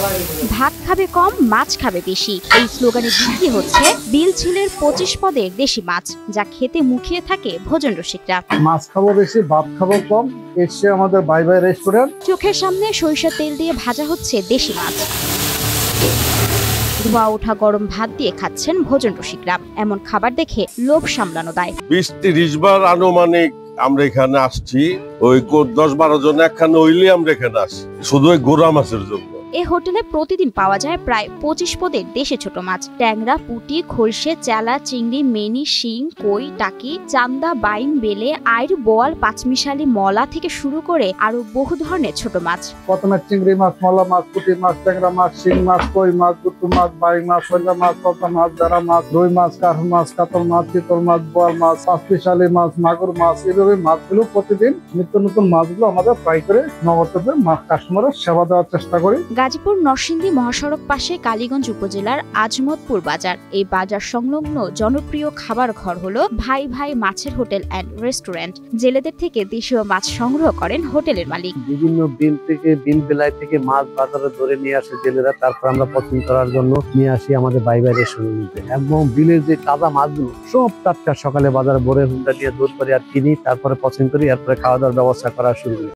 ভাত খাবে কম, মাছ খাবে বেশি, এই স্লোগানে বিক্রি হচ্ছে বিল ঝিলের 25 পদের দেশি মাছ, যা খেতে মুখিয়ে থাকে ভোজন রসিকরা। মাছ খাবো বেশি, ভাত খাবো কম, এসে আমাদের বাই বাই রেস্টুরেন্ট। চোখের সামনে সরিষার তেল দিয়ে ভাজা হচ্ছে দেশি মাছ, ধোয়া ওঠা গরম ভাত দিয়ে খাচ্ছেন ভোজন রসিকরা। এমন খাবার দেখে লোভ সামলানো দায়। 20-30 বার আনুমানিক আমরা এখানে আসছি। ওই 10-12 জন একখানে হইলে আমরা এখানে আসি, শুধু ওই গোড়া মাছের জন্য। এই হোটেলে প্রতিদিন পাওয়া যায় প্রায় 25 পদের দেশি ছোট মাছ, ট্যাংরা, পুঁটি, খলসে, চেলা, চিংড়ি, মেনি, শিং, কই, টাকি, চান্দা, বাইন, বেলে, আইর, বোয়াল, পাঁচমিশালি, মলা থেকে শুরু করে আরো বহু ধরনের ছোট মাছ। প্রথমে চিংড়ি মাছ, মলা মাছ, পুঁটি মাছ, ট্যাংরা মাছ, শিং মাছ, কই মাছ, গুট্টু মাছ, বাইং মাছ, সৈলা মাছ, পদ্মা মাছ, জারা মাছ, রুই মাছ, কার্প মাছ, কাতল মাছ, চিতল মাছ, বোয়াল মাছ, পাঁচমিশালি মাছ, মাগুর মাছ, এইভাবে মাছগুলো প্রতিদিন নিত্য নতুন মাছগুলো আমাদের ফ্রাই করে নগদ কাস্টমারের সেবা দেওয়ার চেষ্টা করি। গাজীপুর নরসিংদী মহাসড়ক পাশে কালীগঞ্জ উপজেলার আজমতপুর বাজার। এই বাজার সংলগ্ন জনপ্রিয় খাবার ঘর হলো ভাই ভাই মাছের হোটেল অ্যান্ড রেস্টুরেন্ট। জেলেদের থেকে দেশীয় মাছ সংগ্রহ করেন হোটেলের মালিক। বিভিন্ন বিল বেলাই থেকে মাছ বাজারে ধরে নিয়ে আসে জেলেরা, তারপর আমরা পছন্দ করার জন্য নিয়ে আসি আমাদের বাই বাই রেস্টুরেন্টে। এবং বিলের যে তাজা মাছগুলো সব টাটকা, সকালে বাজারে ভোরে হুন্ডা দিয়ে দূর করে আর কিনি, তারপরে পছন্দ করি, এরপরে খাওয়া দাওয়ার ব্যবস্থা করা শুরু করি।